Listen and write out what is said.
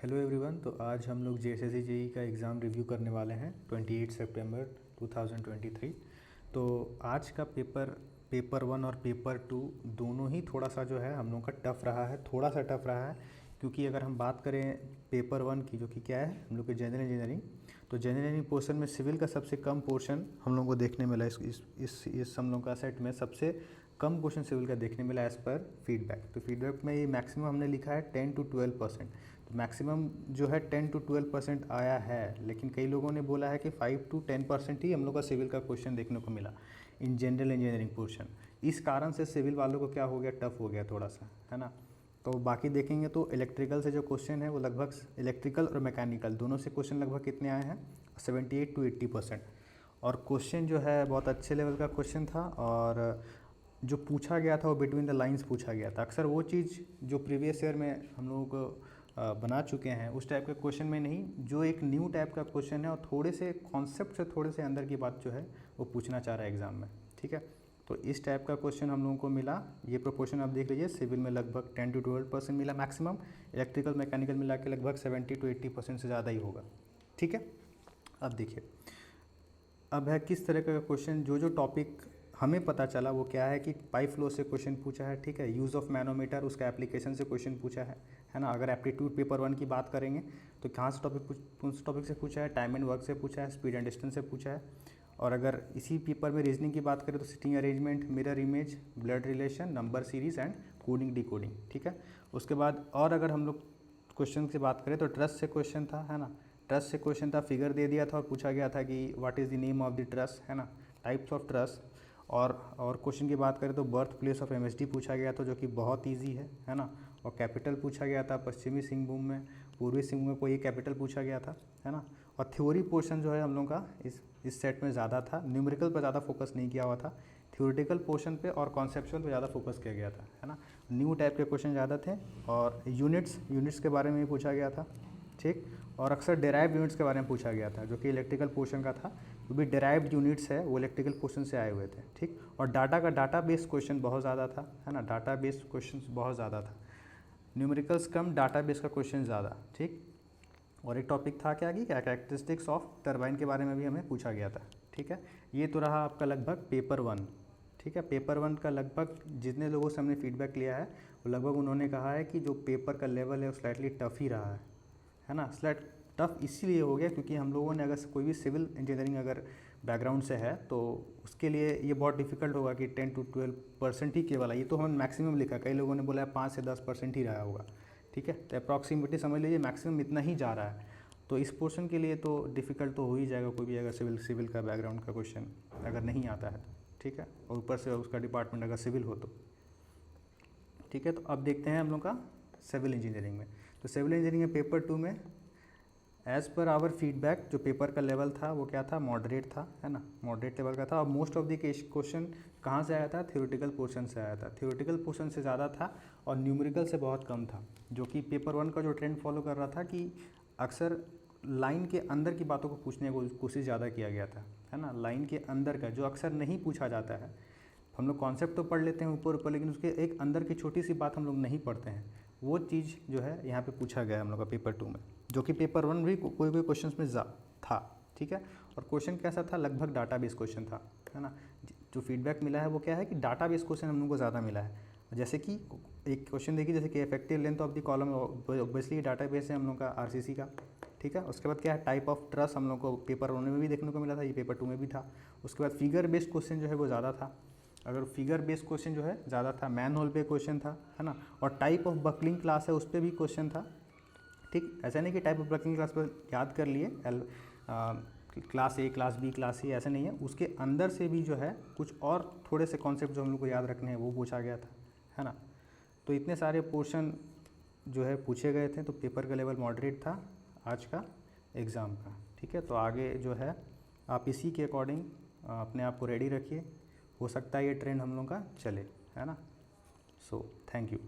Hello everyone. तो आज हम लोग जेएसएससी जेई का एग्ज़ाम रिव्यू करने वाले हैं 28 सितंबर 2023। तो आज का पेपर 1 और पेपर 2 दोनों ही थोड़ा सा जो है हम लोग का टफ़ रहा है, थोड़ा सा टफ़ रहा है। क्योंकि अगर हम बात करें पेपर 1 की, जो कि क्या है हम लोग के जनरल इंजीनियरिंग, तो जनरल इंजीनियरिंग पोर्शन में सिविल का सबसे कम पोर्शन हम लोग को देखने मिला। इस हम लोग का सेट में सबसे कम क्वेश्चन सिविल का देखने मिला एज़ पर फीडबैक। तो फीडबैक में ये मैक्सिमम हमने लिखा है 10 to 12%। तो मैक्सिमम जो है 10 to 12% आया है, लेकिन कई लोगों ने बोला है कि 5 to 10% ही हम लोग का सिविल का क्वेश्चन देखने को मिला इन जनरल इंजीनियरिंग पोर्शन। इस कारण से सिविल वालों को क्या हो गया, टफ हो गया थोड़ा सा, है ना। तो बाकी देखेंगे तो इलेक्ट्रिकल से जो क्वेश्चन है वो लगभग, इलेक्ट्रिकल और मैकेनिकल दोनों से क्वेश्चन लगभग कितने आए हैं, 78 to 80%। और क्वेश्चन जो है बहुत अच्छे लेवल का क्वेश्चन था, और जो पूछा गया था वो बिटवीन द लाइंस पूछा गया था। अक्सर वो चीज़ जो प्रीवियस ईयर में हम लोग को बना चुके हैं उस टाइप के क्वेश्चन में नहीं, जो एक न्यू टाइप का क्वेश्चन है और थोड़े से कॉन्सेप्ट से थोड़े से अंदर की बात जो है वो पूछना चाह रहा है एग्ज़ाम में, ठीक है। तो इस टाइप का क्वेश्चन हम लोगों को मिला। ये प्रोपोर्शन आप देख लीजिए, सिविल में लगभग 10 to 12% मिला मैक्सिमम, इलेक्ट्रिकल मैकेनिकल मिला के लगभग 70 to 80% से ज़्यादा ही होगा, ठीक है। अब देखिए, अब है किस तरह का क्वेश्चन। जो टॉपिक हमें पता चला वो क्या है कि पाइप फ्लो से क्वेश्चन पूछा है, ठीक है। यूज़ ऑफ मैनोमीटर, उसका एप्लीकेशन से क्वेश्चन पूछा है ना। अगर एप्टीट्यूड पेपर 1 की बात करेंगे तो कहाँ से टॉपिक से पूछा है, टाइम एंड वर्क से पूछा है, स्पीड एंड डिस्टेंस से पूछा है। और अगर इसी पेपर में रीजनिंग की बात करें तो sitting arrangement, mirror image, blood relation, number series and coding decoding, ठीक है। उसके बाद और अगर हम लोग क्वेश्चन की बात करें तो ट्रस्ट से क्वेश्चन था, है ना। ट्रस्ट से क्वेश्चन था, फिगर दे दिया था और पूछा गया था कि what is the name of the trust, है ना, टाइप्स ऑफ ट्रस्ट। और क्वेश्चन की बात करें तो बर्थ प्लेस ऑफ एमएसडी पूछा गया था, जो कि बहुत इजी है ना। और कैपिटल पूछा गया था, पश्चिमी सिंहभूम में, पूर्वी सिंहभूम में कोई कैपिटल पूछा गया था, है ना। और थ्योरी पोर्शन जो है हम लोग का इस सेट में ज़्यादा था, न्यूमेरिकल पर ज़्यादा फोकस नहीं किया हुआ था, थ्योरेटिकल पोर्शन पे और कॉन्सेप्चुअल पे ज़्यादा फोकस किया गया था, है ना। न्यू टाइप के क्वेश्चन ज़्यादा थे। और यूनिट्स के बारे में भी पूछा गया था, ठीक। और अक्सर डेराइव यूनिट्स के बारे में पूछा गया था, जो कि इलेक्ट्रिकल पोर्शन का था। जो भी डेराइव्ड यूनिट्स है वो इलेक्ट्रिकल पोर्शन से आए हुए थे, ठीक। और डाटा बेस्ड क्वेश्चन बहुत ज़्यादा था, है ना। डाटा बेस्ड क्वेश्चन बहुत ज़्यादा था, न्यूमेरिकल्स कम, डाटा बेस्ड का क्वेश्चन ज़्यादा, ठीक। और एक टॉपिक था क्या कि कैरेक्टरिस्टिक्स ऑफ टरबाइन के बारे में भी हमें पूछा गया था, ठीक है। ये तो रहा आपका लगभग पेपर 1, ठीक है। पेपर 1 का लगभग जितने लोगों से हमने फीडबैक लिया है वो लगभग उन्होंने कहा है कि जो पेपर का लेवल है वो स्लाइटली टफ ही रहा है ना। स्लाइट टफ इसीलिए हो गया क्योंकि हम लोगों ने, अगर कोई भी सिविल इंजीनियरिंग अगर बैकग्राउंड से है तो उसके लिए ये बहुत डिफिकल्ट होगा कि 10 to 12% ही केवल है। ये तो हमने मैक्सिमम लिखा, कई लोगों ने बोला है 5 से 10% ही रहा होगा, ठीक है। तो अप्रॉक्सीमेटली समझ लीजिए मैक्सिमम इतना ही जा रहा है। तो इस पोर्शन के लिए तो डिफ़िकल्ट तो हो ही जाएगा, कोई भी अगर सिविल का बैकग्राउंड का क्वेश्चन अगर नहीं आता है तो, ठीक है। और ऊपर से उसका डिपार्टमेंट अगर सिविल हो तो, ठीक है। तो अब देखते हैं हम लोग का सिविल इंजीनियरिंग में। तो सिविल इंजीनियरिंग में पेपर 2 में एज़ पर आवर फीडबैक जो पेपर का लेवल था वो क्या था, मॉडरेट था, है ना, मॉडरेट लेवल का था। और मोस्ट ऑफ द क्वेश्चन कहाँ से आया था, थ्योरेटिकल पोर्शन से आया था। थ्योरेटिकल पोर्शन से ज़्यादा था और न्यूमेरिकल से बहुत कम था, जो कि पेपर 1 का जो ट्रेंड फॉलो कर रहा था कि अक्सर लाइन के अंदर की बातों को पूछने की कोशिश ज़्यादा किया गया था, है ना। लाइन के अंदर का जो अक्सर नहीं पूछा जाता है, हम लोग कॉन्सेप्ट तो पढ़ लेते हैं ऊपर ऊपर, लेकिन उसके एक अंदर की छोटी सी बात हम लोग नहीं पढ़ते हैं। वो चीज़ जो है यहाँ पे पूछा गया हम लोग का पेपर 2 में, जो कि पेपर 1 भी कोई क्वेश्चन में था, ठीक है। और क्वेश्चन कैसा था, लगभग डाटा बेस्ड क्वेश्चन था, है ना। जो फीडबैक मिला है वो क्या है कि डाटा बेस्ड क्वेश्चन हम लोग को ज़्यादा मिला है। जैसे कि एक क्वेश्चन देखिए, जैसे कि effective length of the column, obviously data base है हम लोग का आरसीसी का, ठीक है। उसके बाद क्या है, टाइप ऑफ ट्रस हम लोग को पेपर 1 में भी देखने को मिला था, ये पेपर 2 में भी था। उसके बाद फिगर बेस्ड क्वेश्चन जो है वो ज़्यादा था, अगर फिगर बेस्ड क्वेश्चन जो है ज़्यादा था। मैन होल पे क्वेश्चन था, है ना। और टाइप ऑफ बकलिंग क्लास है उस पर भी क्वेश्चन था, ठीक। ऐसा नहीं कि टाइप ऑफ बकलिंग क्लास पर याद कर लिए, class A, class B, class C, ऐसा नहीं है। उसके अंदर से भी जो है कुछ और थोड़े से कॉन्सेप्ट जो हम लोग को याद रखने हैं वो पूछा गया था, है ना। तो इतने सारे पोर्शन जो है पूछे गए थे, तो पेपर का लेवल मॉडरेट था आज का एग्ज़ाम का, ठीक है। तो आगे जो है आप इसी के अकॉर्डिंग अपने आप को रेडी रखिए, हो सकता है ये ट्रेंड हम लोग का चले, है ना। So thank you.